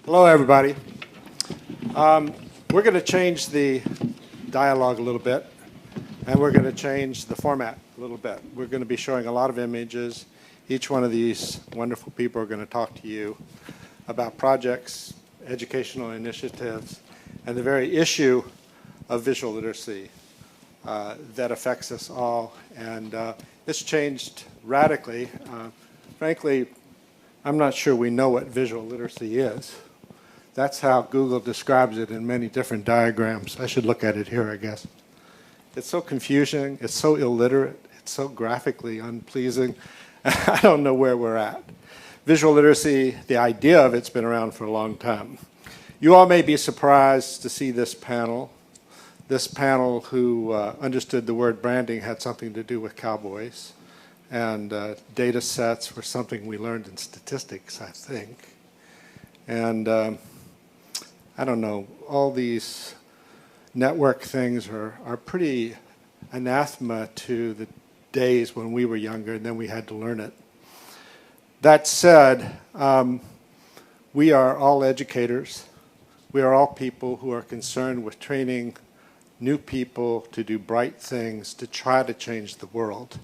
Hello, everybody. We're going to change the dialogue a little bit, and we're going to change the format a little bit. We're going to be showing a lot of images. Each one of these wonderful people are going to talk to you about projects, educational initiatives, and the very issue of visual literacy that affects us all. And it's changed radically. Frankly, I'm not sure we know what visual literacy is. That's how Google describes it in many different diagrams. I should look at it here, I guess. It's so confusing. It's so illiterate. It's so graphically unpleasing. I don't know where we're at. Visual literacy, the idea of it's been around for a long time. You all may be surprised to see this panel. This panel who understood the word branding had something to do with cowboys. And data sets were something we learned in statistics, I think. And I don't know, all these network things are pretty anathema to the days when we were younger, and then we had to learn it. That said, we are all educators. We are all people who are concerned with training new people to do bright things, to try to change the world,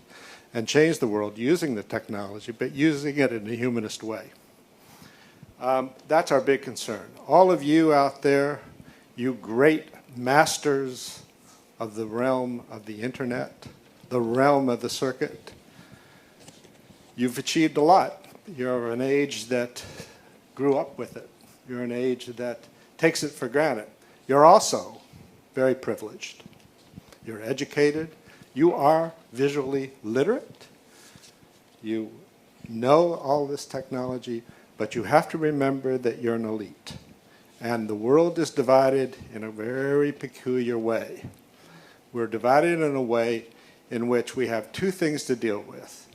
and change the world using the technology, but using it in a humanist way. That's our big concern. All of you out there, you great masters of the realm of the internet, the realm of the circuit, you've achieved a lot. You're an age that grew up with it. You're an age that takes it for granted. You're also very privileged. You're educated. You are visually literate. You know all this technology, but you have to remember that you're an elite. And the world is divided in a very peculiar way. We're divided in a way in which we have two things to deal with: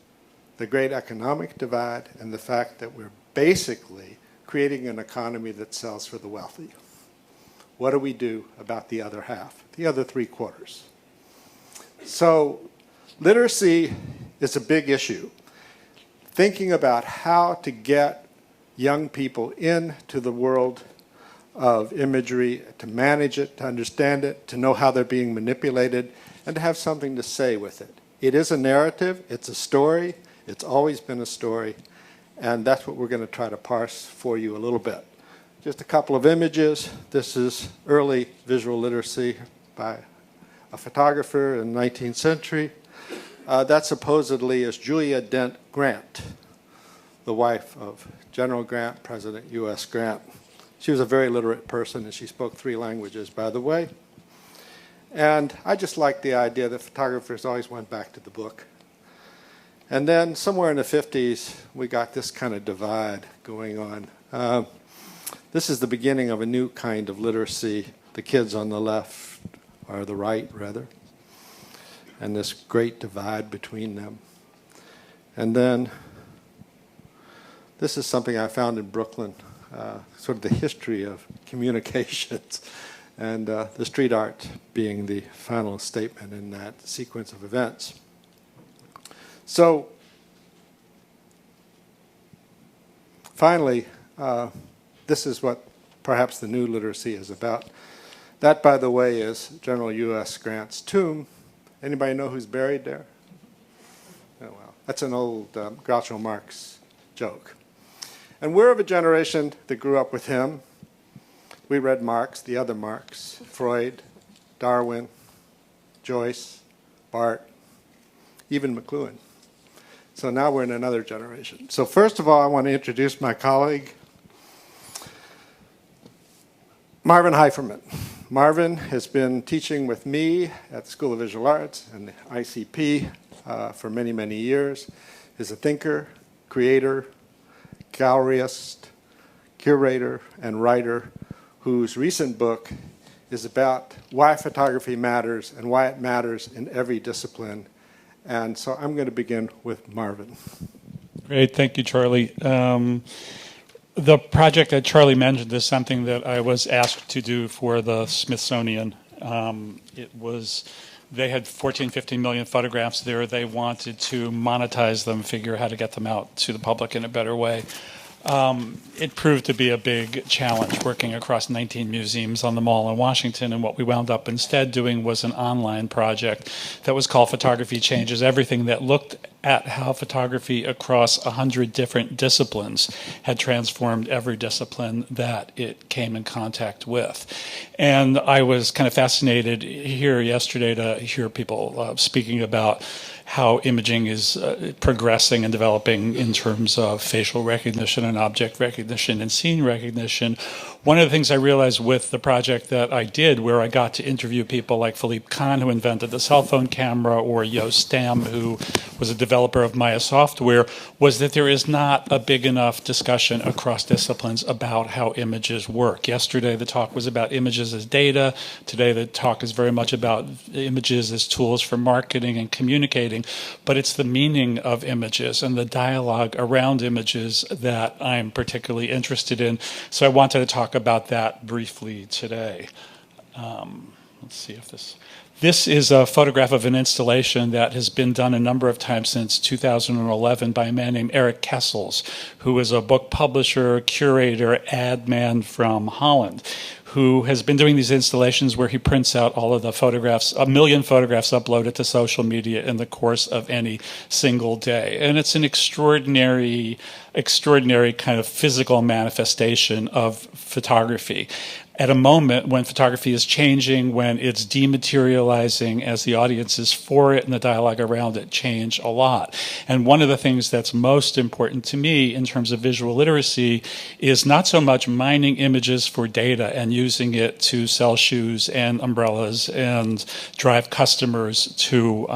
the great economic divide and the fact that we're basically creating an economy that sells for the wealthy. What do we do about the other half, the other 3/4? So literacy is a big issue. Thinking about how to get young people into the world of imagery, to manage it, to understand it, to know how they're being manipulated, and to have something to say with it. It is a narrative, it's a story, it's always been a story, and that's what we're going to try to parse for you a little bit. Just a couple of images. This is early visual literacy by a photographer in the 19th century. That supposedly is Julia Dent Grant, the wife of General Grant, President U.S. Grant. She was a very literate person, and she spoke 3 languages, by the way. And I just like the idea that photographers always went back to the book. And then somewhere in the 50s, we got this kind of divide going on. This is the beginning of a new kind of literacy. The kids on the left, or the right, rather, and this great divide between them. And then this is something I found in Brooklyn, sort of the history of communications, and the street art being the final statement in that sequence of events. So finally, this is what perhaps the new literacy is about. That, by the way, is General U.S. Grant's tomb. Anybody know who's buried there? Oh, well, that's an old Groucho Marx joke. And we're of a generation that grew up with him. We read Marx, the other Marx, Freud, Darwin, Joyce, Barth, even McLuhan. So now we're in another generation. So first of all, I want to introduce my colleague, Marvin Heiferman. Marvin has been teaching with me at the School of Visual Arts and the ICP for many, many years. He's a thinker, creator, galleryist, curator, and writer whose recent book is about why photography matters and why it matters in every discipline. And so I'm going to begin with Marvin. Great, thank you, Charlie. The project that Charlie mentioned is something that I was asked to do for the Smithsonian. They had 14, 15 million photographs there. They wanted to monetize them, figure out how to get them out to the public in a better way. It proved to be a big challenge working across 19 museums on the Mall in Washington, and what we wound up instead doing was an online project that was called Photography Changes Everything, that looked at how photography across 100 different disciplines had transformed every discipline that it came in contact with. And I was kind of fascinated here yesterday to hear people speaking about how imaging is progressing and developing in terms of facial recognition and object recognition and scene recognition. One of the things I realized with the project that I did, where I got to interview people like Philippe Kahn, who invented the cell phone camera, or Yo Stam, who was a developer of Maya software, was that there is not a big enough discussion across disciplines about how images work. Yesterday, the talk was about images as data. Today, the talk is very much about images as tools for marketing and communicating. But it's the meaning of images and the dialogue around images that I'm particularly interested in. So I wanted to talk about that briefly today. Let's see if this is a photograph of an installation that has been done a number of times since 2011 by a man named Eric Kessels, who is a book publisher, curator, ad man from Holland, who has been doing these installations where he prints out all of the photographs, 1 million photographs uploaded to social media in the course of any single day. And it's an extraordinary kind of physical manifestation of photography. At a moment when photography is changing, when it's dematerializing as the audiences for it and the dialogue around it change a lot. And one of the things that's most important to me in terms of visual literacy is not so much mining images for data and using it to sell shoes and umbrellas and drive customers to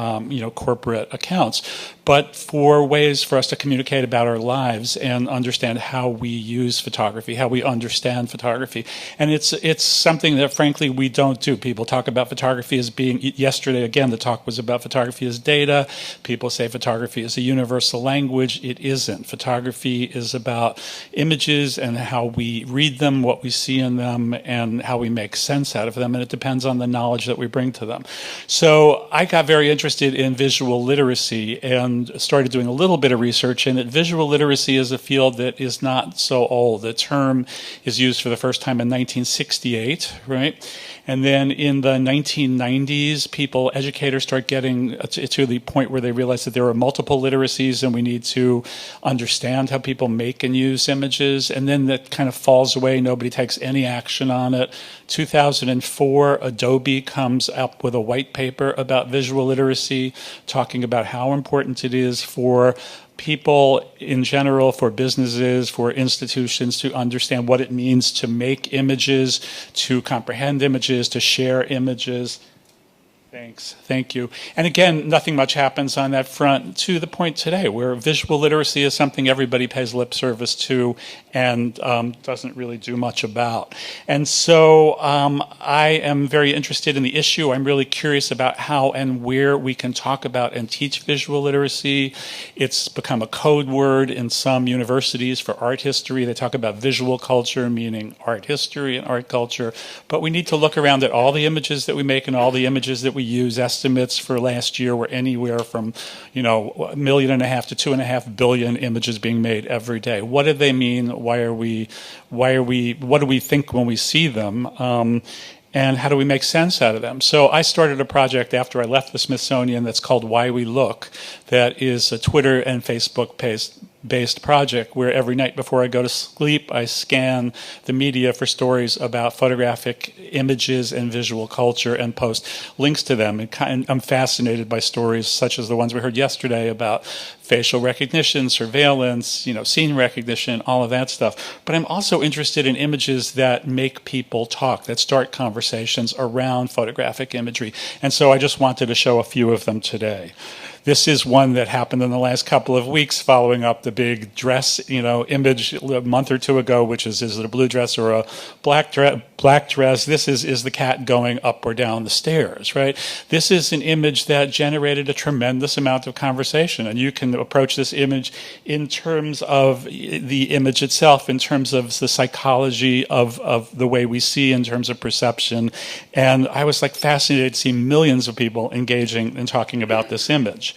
corporate accounts, but for ways for us to communicate about our lives and understand how we use photography, how we understand photography. And it's something that, frankly, we don't do. People talk about photography as being, yesterday, again, the talk was about photography as data. People say photography is a universal language. It isn't. Photography is about images and how we read them, what we see in them, and how we make sense out of them. And it depends on the knowledge that we bring to them. So I got very interested in visual literacy and started doing a little bit of research in it. Visual literacy is a field that is not so old. The term is used for the first time in 1968, right? And then in the 1990s, educators start getting to the point where they realize that there are multiple literacies and we need to understand how people make and use images. And then that kind of falls away. Nobody takes any action on it. 2004, Adobe comes up with a white paper about visual literacy, talking about how important it is for people in general, for businesses, for institutions to understand what it means to make images, to comprehend images, to share images. Thanks. Thank you. And again, nothing much happens on that front to the point today where visual literacy is something everybody pays lip service to and doesn't really do much about. And so I am very interested in the issue. I'm really curious about how and where we can talk about and teach visual literacy. It's become a code word in some universities for art history. They talk about visual culture, meaning art history and art culture. But we need to look around at all the images that we make and all the images that we use. Estimates for last year were anywhere from, 1.5 million to 2.5 billion images being made every day. What do they mean? What do we think when we see them? And how do we make sense out of them? So I started a project after I left the Smithsonian that's called Why We Look, that is a Twitter and Facebook-based project where every night before I go to sleep, I scan the media for stories about photographic images and visual culture and post links to them. And I'm fascinated by stories such as the ones we heard yesterday about facial recognition, surveillance, scene recognition, all of that stuff. But I'm also interested in images that make people talk, that start conversations around photographic imagery. And so I just wanted to show a few of them today. This is one that happened in the last couple of weeks following up the big dress, image a month or two ago, which is it a blue dress or a black dress? This is the cat going up or down the stairs, right? This is an image that generated a tremendous amount of conversation. And you can approach this image in terms of the image itself, in terms of the psychology of the way we see, in terms of perception. And I was fascinated to see millions of people engaging and talking about this image.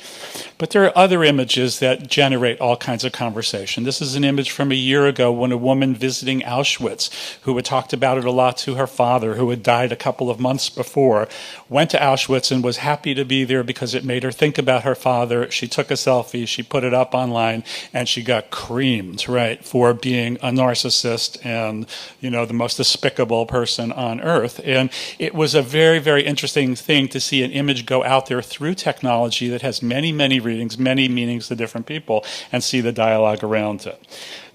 But there are other images that generate all kinds of conversation. This is an image from a year ago when a woman visiting Auschwitz, who had talked about it a lot to her father, who had died a couple of months before, went to Auschwitz and was happy to be there because it made her think about her father. She took a selfie, she put it up online, and she got creamed, right, for being a narcissist and, you know, the most despicable person on earth. And it was a very, very interesting thing to see an image go out there through technology that has many, many readings, many meanings to different people, and see the dialogue around it.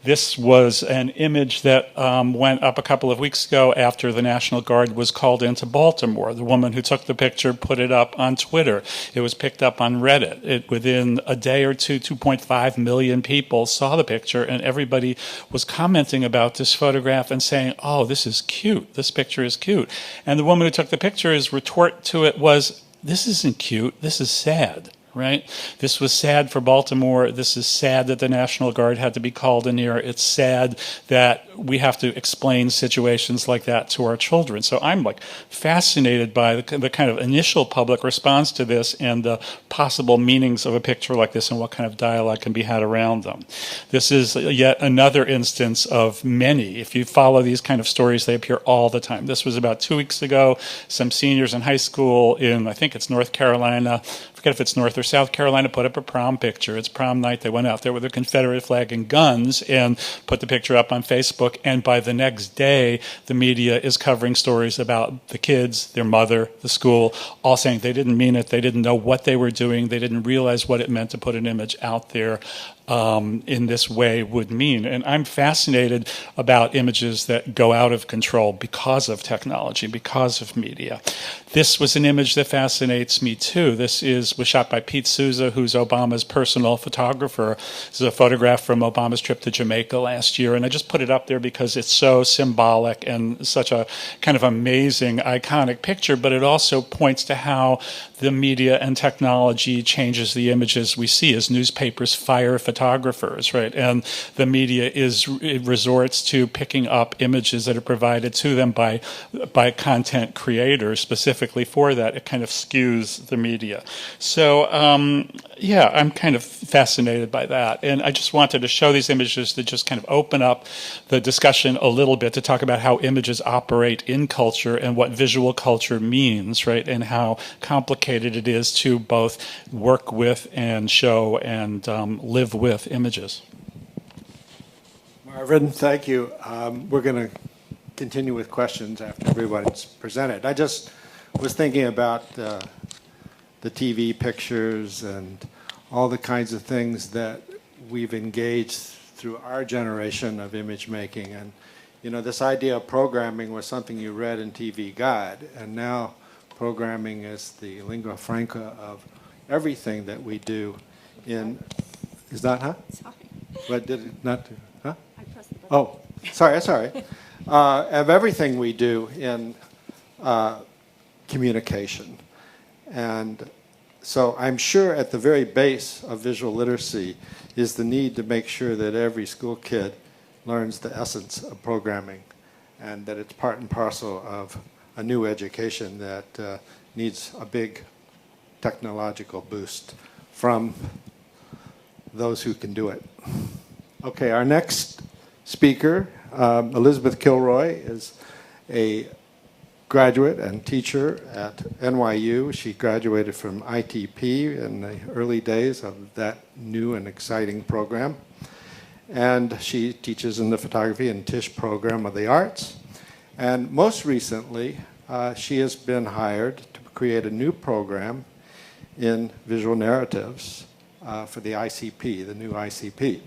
This was an image that went up a couple of weeks ago after the National Guard was called into Baltimore. The woman who took the picture put it up on Twitter. It was picked up on Reddit. Within a day or two, 2.5 million people saw the picture, and everybody was commenting about this photograph and saying, oh, this is cute. This picture is cute. And the woman who took the picture, his retort to it was, this isn't cute. This is sad. Right? This was sad for Baltimore. This is sad that the National Guard had to be called in here. It's sad that we have to explain situations like that to our children. So I'm like fascinated by the kind of initial public response to this and the possible meanings of a picture like this and what kind of dialogue can be had around them. This is yet another instance of many. If you follow these kind of stories, they appear all the time. This was about 2 weeks ago. Some seniors in high school in, I think it's North Carolina, I forget if it's North or South Carolina, put up a prom picture. It's prom night. They went out there with their Confederate flag and guns and put the picture up on Facebook. And by the next day, the media is covering stories about the kids, their mother, the school, all saying they didn't mean it. They didn't know what they were doing. They didn't realize what it meant to put an image out there in this way would mean. And I'm fascinated about images that go out of control because of technology, because of media. This was an image that fascinates me too. This was shot by Pete Souza, who's Obama's personal photographer. This is a photograph from Obama's trip to Jamaica last year. And I just put it up there because it's so symbolic and such a kind of amazing, iconic picture, but it also points to how the media and technology changes the images we see as newspapers fire photographers, right? And the media resorts to picking up images that are provided to them by content creators specifically for that. It kind of skews the media. So, yeah, I'm kind of fascinated by that. And I just wanted to show these images to just kind of open up the discussion a little bit to talk about how images operate in culture and what visual culture means, right? And how complicated it is to both work with and show and live with images. Marvin, thank you. We're going to continue with questions after everybody's presented. I just was thinking about the TV pictures and all the kinds of things that we've engaged through our generation of image making. And, you know, this idea of programming was something you read in TV Guide, and now programming is the lingua franca of everything that we do in, is that, huh? Sorry. What did it not do, huh? I pressed the button. Oh, sorry. Of everything we do in communication. And so I'm sure at the very base of visual literacy is the need to make sure that every school kid learns the essence of programming and that it's part and parcel of a new education that needs a big technological boost from those who can do it. Okay, our next speaker, Elizabeth Kilroy, is a graduate and teacher at NYU. She graduated from ITP in the early days of that new and exciting program. And she teaches in the photography and Tisch program of the arts. And most recently, she has been hired to create a new program in visual narratives for the ICP, the new ICP.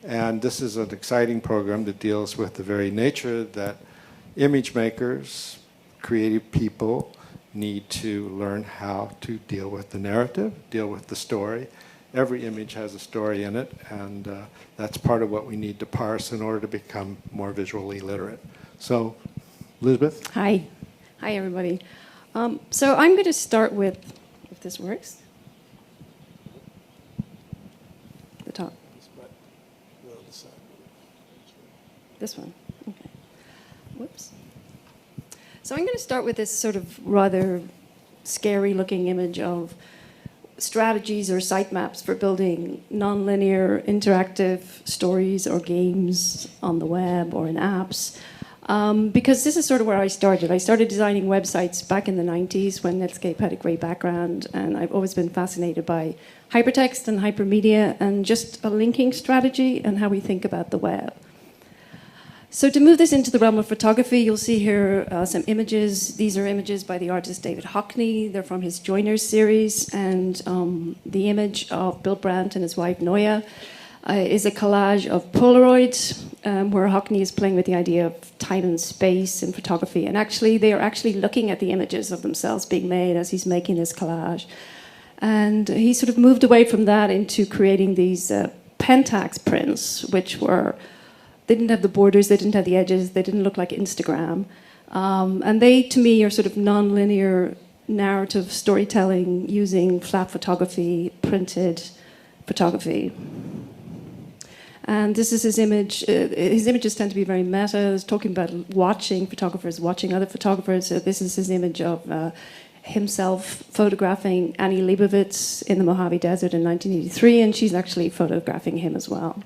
And this is an exciting program that deals with the very nature that image makers, creative people need to learn how to deal with the narrative, deal with the story. Every image has a story in it, and that's part of what we need to parse in order to become more visually literate. So, Elizabeth? Hi, everybody. So I'm going to start with, if this works, the top. This one. Okay. Whoops. So I'm going to start with this sort of rather scary-looking image of strategies or sitemaps for building nonlinear interactive stories or games on the web or in apps. Because this is sort of where I started. I started designing websites back in the 90s when Netscape had a great background, and I've always been fascinated by hypertext and hypermedia and just a linking strategy and how we think about the web. So to move this into the realm of photography, you'll see here some images. These are images by the artist David Hockney. They're from his Joiners series, and the image of Bill Brandt and his wife Noya is a collage of Polaroids, where Hockney is playing with the idea of time and space in photography. And actually, they are actually looking at the images of themselves being made as he's making this collage. And he sort of moved away from that into creating these Pentax prints, which were, they didn't have the borders, they didn't have the edges, they didn't look like Instagram. And they, to me, are sort of non-linear narrative storytelling using flat photography, printed photography. And this is his image. His images tend to be very meta. He's talking about watching photographers, watching other photographers. So this is his image of himself photographing Annie Leibovitz in the Mojave Desert in 1983, and she's actually photographing him as well.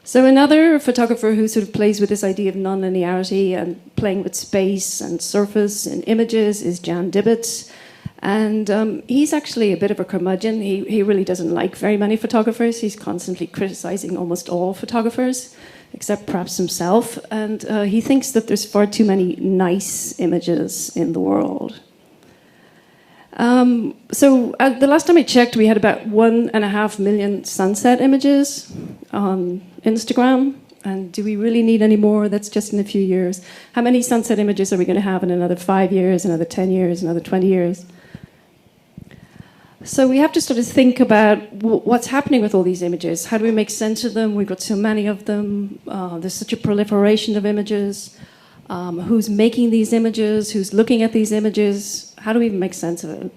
So another photographer who sort of plays with this idea of nonlinearity and playing with space and surface and images is Jan Dibbetts. And he's actually a bit of a curmudgeon. He really doesn't like very many photographers. He's constantly criticizing almost all photographers, except perhaps himself. And he thinks that there's far too many nice images in the world. So the last time I checked, we had about 1.5 million sunset images on Instagram. And do we really need any more? That's just in a few years. How many sunset images are we going to have in another 5 years, another 10 years, another 20 years? So we have to sort of think about what's happening with all these images. How do we make sense of them? We've got so many of them. There's such a proliferation of images. Who's making these images? Who's looking at these images? How do we even make sense of it?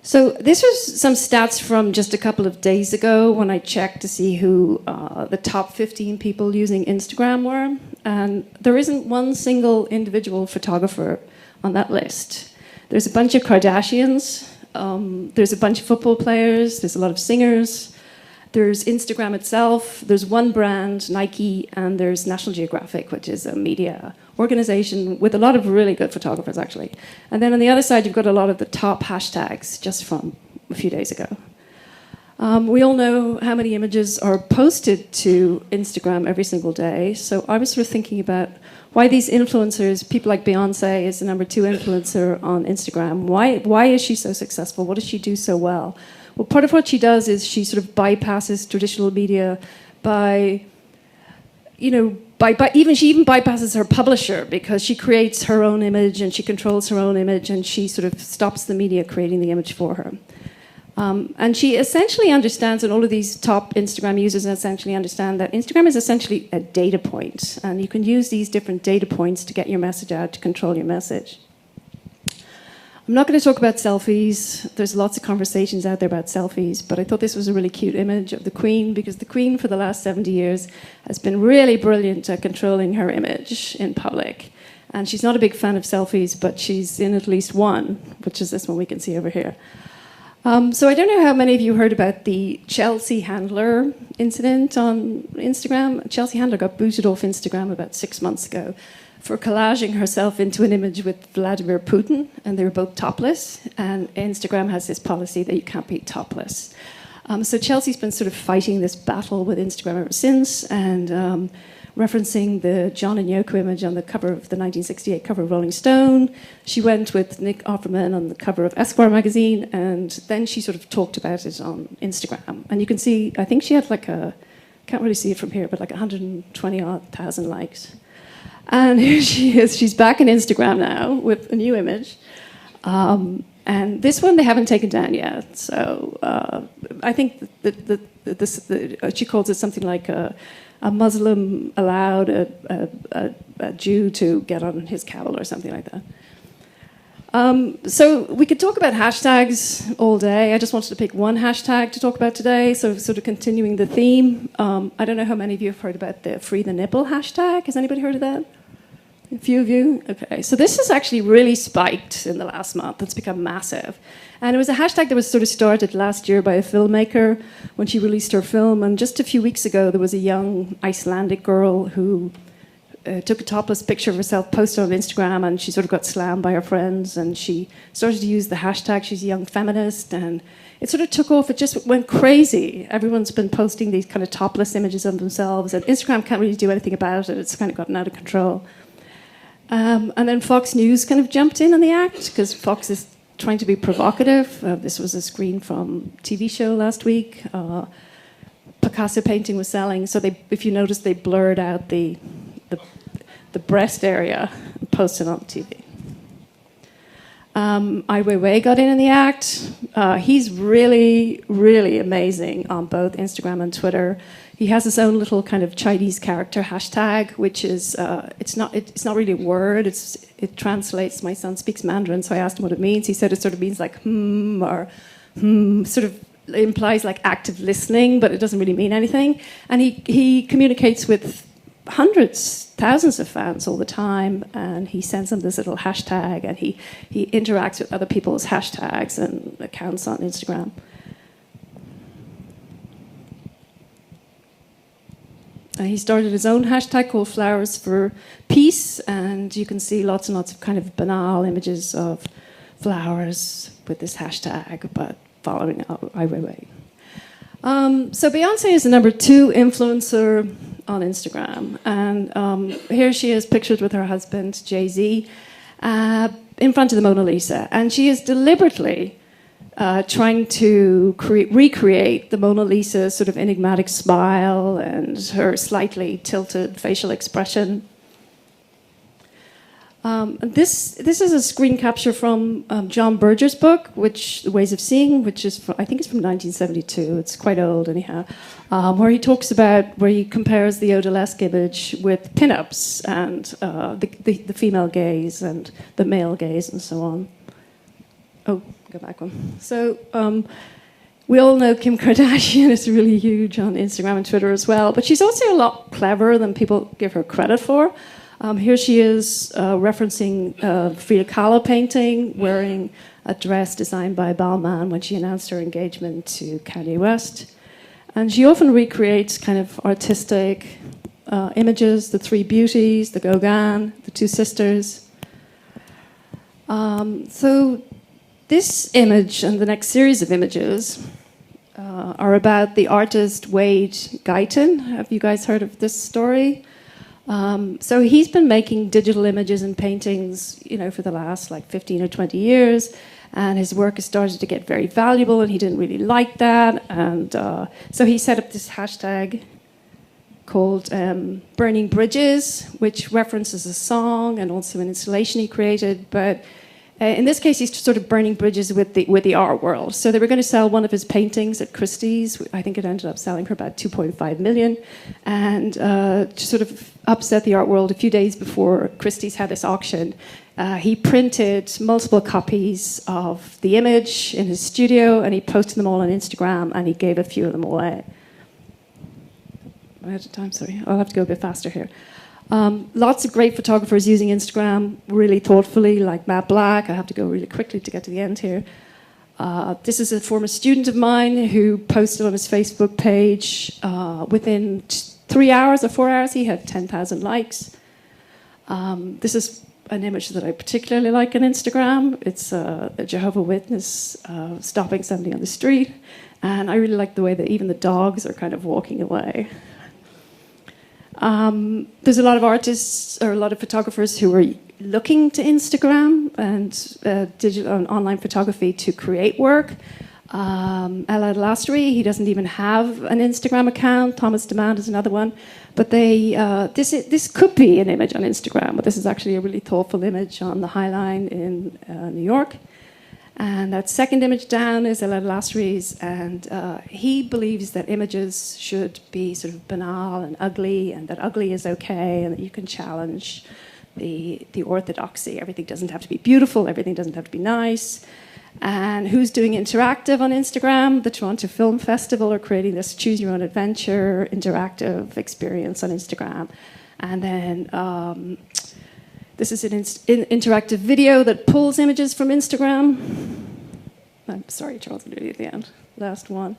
So this was some stats from just a couple of days ago when I checked to see who the top 15 people using Instagram were. And there isn't one single individual photographer on that list. There's a bunch of Kardashians. There's a bunch of football players. There's a lot of singers. There's Instagram itself. There's one brand, Nike, and there's National Geographic, which is a media organization with a lot of really good photographers, actually. And then on the other side, you've got a lot of the top hashtags just from a few days ago. We all know how many images are posted to Instagram every single day. So I was sort of thinking about why these influencers, people like Beyonce is the number 2 influencer on Instagram. Why is she so successful? What does she do so well? Well, part of what she does is she sort of bypasses traditional media by, you know, she even bypasses her publisher because she creates her own image and she controls her own image and she sort of stops the media creating the image for her. And she essentially understands, and all of these top Instagram users essentially understand that Instagram is essentially a data point, and you can use these different data points to get your message out, to control your message. I'm not going to talk about selfies. There's lots of conversations out there about selfies, but I thought this was a really cute image of the Queen, because the Queen for the last 70 years has been really brilliant at controlling her image in public. And she's not a big fan of selfies, but she's in at least one, which is this one we can see over here. So I don't know how many of you heard about the Chelsea Handler incident on Instagram. Chelsea Handler got booted off Instagram about 6 months ago for collaging herself into an image with Vladimir Putin, and they were both topless, and Instagram has this policy that you can't be topless. So Chelsea's been sort of fighting this battle with Instagram ever since, and referencing the John and Yoko image on the cover of the 1968 cover of Rolling Stone. She went with Nick Offerman on the cover of Esquire magazine, and then she sort of talked about it on Instagram. And you can see, I think she had like can't really see it from here, but like 120,000 likes. And here she is. She's back on Instagram now with a new image. And this one they haven't taken down yet. So I think she calls it something like a Muslim allowed a Jew to get on his camel or something like that. So we could talk about hashtags all day. I just wanted to pick one hashtag to talk about today, so sort of continuing the theme. I don't know how many of you have heard about the Free the Nipple hashtag. Has anybody heard of that? A few of you? Okay. So this has actually really spiked in the last month. It's become massive. And it was a hashtag that was sort of started last year by a filmmaker when she released her film. And just a few weeks ago, there was a young Icelandic girl who took a topless picture of herself, posted on Instagram, and she sort of got slammed by her friends. And she started to use the hashtag. She's a young feminist. And it sort of took off. It just went crazy. Everyone's been posting these kind of topless images of themselves. And Instagram can't really do anything about it. It's kind of gotten out of control. And then Fox News kind of jumped in on the act because Fox is trying to be provocative. This was a screen from a TV show last week. Picasso painting was selling, so if you notice, they blurred out the breast area and posted on TV. Ai Weiwei got in the act. He's really, really amazing on both Instagram and Twitter. He has his own little kind of Chinese character hashtag, which is it's not really a word. It translates. My son speaks Mandarin, so I asked him what it means. He said it sort of means like or sort of implies like active listening, but it doesn't really mean anything. And he communicates with hundreds, thousands of fans all the time, and he sends them this little hashtag, and he interacts with other people's hashtags and accounts on Instagram. He started his own hashtag called Flowers for Peace, and you can see lots and lots of kind of banal images of flowers with this hashtag, but following Ai Weiwei. So Beyonce is the number 2 influencer on Instagram, and here she is pictured with her husband, Jay-Z, in front of the Mona Lisa, and she is deliberately trying to recreate the Mona Lisa's sort of enigmatic smile and her slightly tilted facial expression. This is a screen capture from John Berger's book, The Ways of Seeing, which is I think it's from 1972. It's quite old anyhow, where he compares the odalisque image with pinups and the female gaze and the male gaze and so on. Oh, go back one. So we all know Kim Kardashian is really huge on Instagram and Twitter as well, but she's also a lot cleverer than people give her credit for. Here she is referencing Frida Kahlo painting, wearing a dress designed by Balmain when she announced her engagement to Kanye West. And she often recreates kind of artistic images, the 3 beauties, the Gauguin, the 2 sisters. So this image and the next series of images are about the artist Wade Guyton. Have you guys heard of this story? So he's been making digital images and paintings, for the last 15 or 20 years, and his work has started to get very valuable, and he didn't really like that, and so he set up this hashtag called Burning Bridges, which references a song and also an installation he created, but in this case, he's sort of burning bridges with the art world. So they were going to sell one of his paintings at Christie's. I think it ended up selling for about $2.5 million. And to sort of upset the art world, a few days before Christie's had this auction, he printed multiple copies of the image in his studio, and he posted them all on Instagram, and he gave a few of them away. I'm out of time, sorry. I'll have to go a bit faster here. Lots of great photographers using Instagram really thoughtfully, like Matt Black. I have to go really quickly to get to the end here. This is a former student of mine who posted on his Facebook page. Within 3 hours or 4 hours, he had 10,000 likes. This is an image that I particularly like on Instagram. It's a Jehovah's Witness stopping somebody on the street. And I really like the way that even the dogs are kind of walking away. There's a lot of artists or a lot of photographers who are looking to Instagram and digital and online photography to create work. Ella Lastry, he doesn't even have an Instagram account. Thomas Demand is another one. But this could be an image on Instagram, but this is actually a really thoughtful image on the High Line in New York. And that second image down is Ella Lastry's, and he believes that images should be sort of banal and ugly, and that ugly is okay, and that you can challenge the orthodoxy. Everything doesn't have to be beautiful, everything doesn't have to be nice. And who's doing interactive on Instagram? The Toronto Film Festival are creating this choose your own adventure interactive experience on Instagram. And then This is an interactive video that pulls images from Instagram. I'm sorry, Charles, I'm doing it at the end. Last one.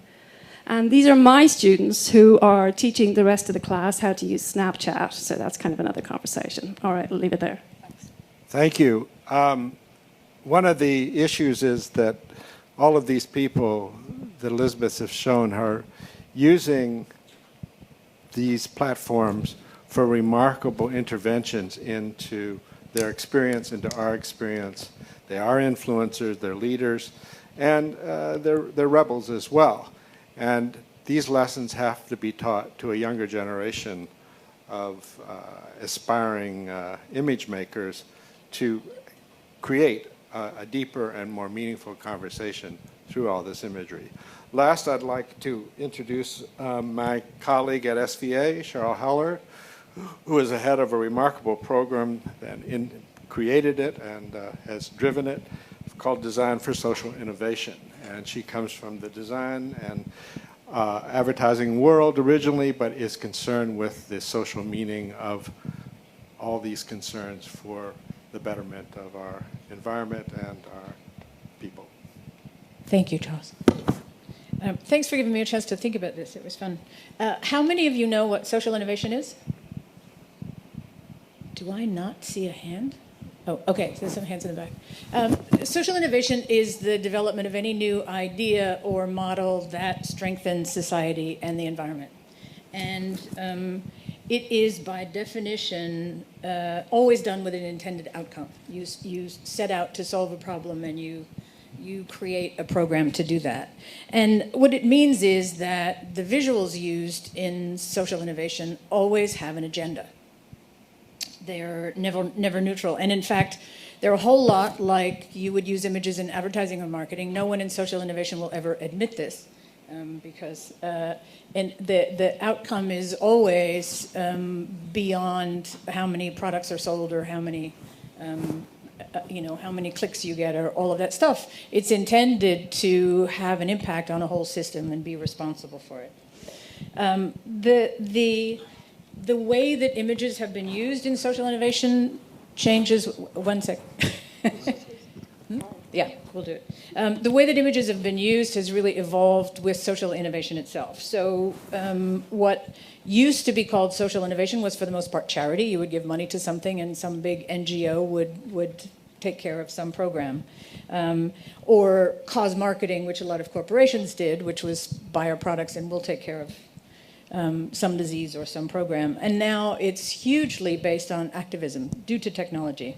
And these are my students who are teaching the rest of the class how to use Snapchat. So that's kind of another conversation. All right, I'll leave it there. Thank you. One of the issues is that all of these people that Elizabeth has shown are using these platforms for remarkable interventions into their experience, into our experience. They are influencers, they're leaders, and they're rebels as well. And these lessons have to be taught to a younger generation of aspiring image makers to create a deeper and more meaningful conversation through all this imagery. Last, I'd like to introduce my colleague at SVA, Cheryl Heller, who is the head of a remarkable program that created it and has driven it, called Design for Social Innovation. And she comes from the design and advertising world originally, but is concerned with the social meaning of all these concerns for the betterment of our environment and our people. Thank you, Charles. Thanks for giving me a chance to think about this. It was fun. How many of you know what social innovation is? Do I not see a hand? Oh, okay, there's some hands in the back. Social innovation is the development of any new idea or model that strengthens society and the environment. And it is, by definition, always done with an intended outcome. You set out to solve a problem and you create a program to do that. And what it means is that the visuals used in social innovation always have an agenda. They're never neutral. And in fact, they're a whole lot like you would use images in advertising or marketing. No one in social innovation will ever admit this because and the outcome is always beyond how many products are sold or how many how many clicks you get or all of that stuff. It's intended to have an impact on a whole system and be responsible for it. The way that images have been used in social innovation changes. One sec. Yeah, we'll do it. The way that images have been used has really evolved with social innovation itself. So what used to be called social innovation was for the most part charity. You would give money to something and some big NGO would take care of some program. Or cause marketing, which a lot of corporations did, which was buy our products and we'll take care of some disease or some program. And now it's hugely based on activism due to technology.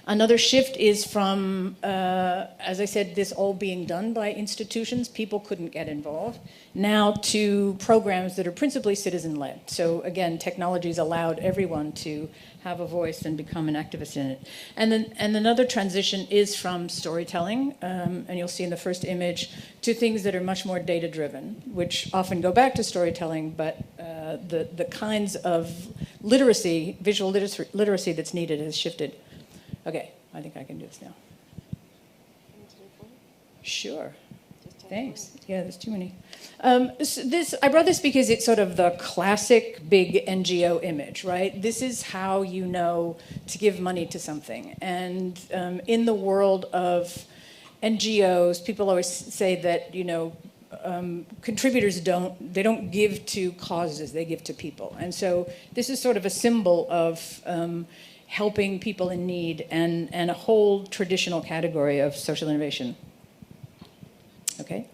Another shift is from, as I said, this all being done by institutions, people couldn't get involved, now to programs that are principally citizen-led. So again, technology's allowed everyone to have a voice and become an activist in it. And another transition is from storytelling, and you'll see in the first image, to things that are much more data-driven, which often go back to storytelling, but the kinds of literacy, visual literacy that's needed has shifted. Okay, I think I can do this now. Sure. Thanks. Yeah, there's too many. I brought this because it's sort of the classic big NGO image, right? This is how you know to give money to something. And in the world of NGOs, people always say that, contributors don't give to causes, they give to people. And so this is sort of a symbol of helping people in need and a whole traditional category of social innovation. Okay?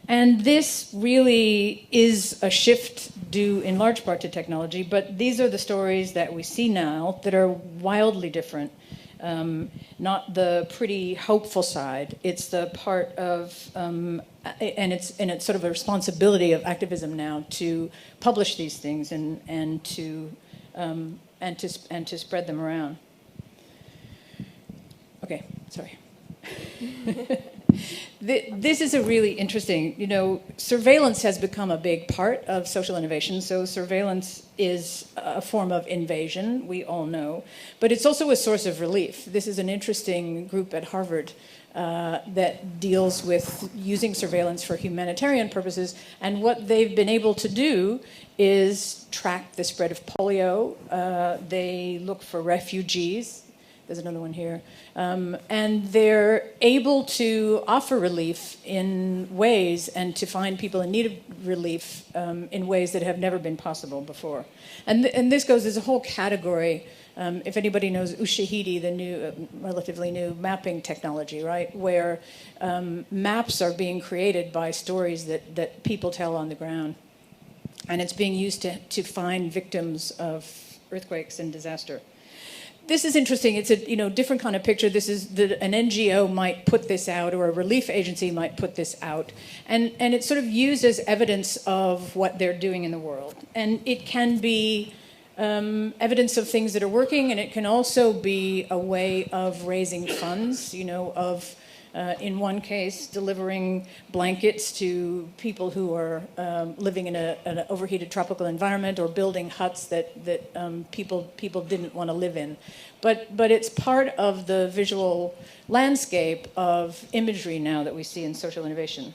And this really is a shift due in large part to technology, but these are the stories that we see now that are wildly different. Not the pretty hopeful side. It's the part of, and it's sort of a responsibility of activism now to publish these things and to spread them around. Okay, sorry. This is a really interesting, surveillance has become a big part of social innovation. So surveillance is a form of invasion, we all know, but it's also a source of relief. This is an interesting group at Harvard that deals with using surveillance for humanitarian purposes. And what they've been able to do is track the spread of polio. They look for refugees. There's another one here. And they're able to offer relief in ways and to find people in need of relief in ways that have never been possible before. And this goes, there's a whole category. If anybody knows Ushahidi, the new, relatively new mapping technology, right, where maps are being created by stories that people tell on the ground. And it's being used to find victims of earthquakes and disaster. This is interesting. It's a different kind of picture. This is an NGO might put this out, or a relief agency might put this out, and it's sort of used as evidence of what they're doing in the world. And it can be evidence of things that are working, and it can also be a way of raising funds. In one case, delivering blankets to people who are living in an overheated tropical environment, or building huts that people didn't want to live in. But it's part of the visual landscape of imagery now that we see in social innovation.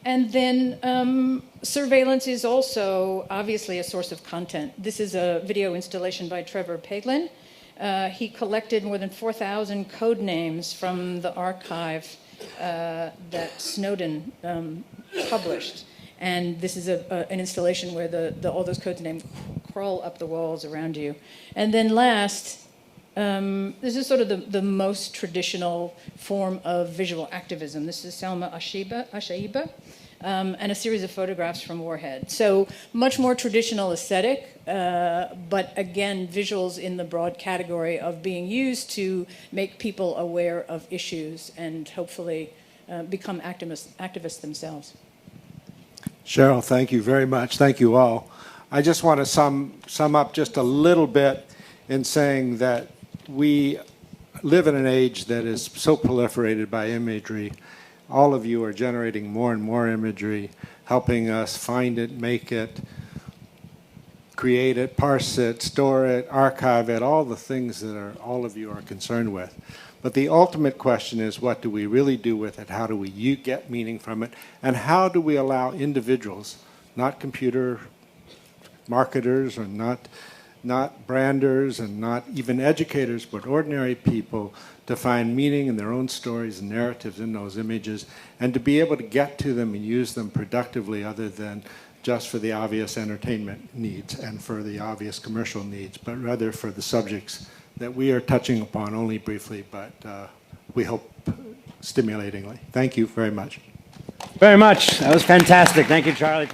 And then surveillance is also obviously a source of content. This is a video installation by Trevor Paglen. He collected more than 4,000 code names from the archive that Snowden published. And this is an installation where all those code names crawl up the walls around you. And then last, this is sort of the most traditional form of visual activism. This is Salma Ashaiba. And a series of photographs from Warhead. So much more traditional aesthetic, but again, visuals in the broad category of being used to make people aware of issues and hopefully become activists themselves. Cheryl, thank you very much. Thank you all. I just want to sum up just a little bit in saying that we live in an age that is so proliferated by imagery. All of you are generating more and more imagery, helping us find it, make it, create it, parse it, store it, archive it, all the things that all of you are concerned with. But the ultimate question is, what do we really do with it? How do we get meaning from it? And how do we allow individuals, not computer marketers or not branders and not even educators, but ordinary people, to find meaning in their own stories and narratives in those images, and to be able to get to them and use them productively, other than just for the obvious entertainment needs and for the obvious commercial needs, but rather for the subjects that we are touching upon only briefly, but we hope stimulatingly. Thank you very much. Very much. That was fantastic. Thank you, Charlie.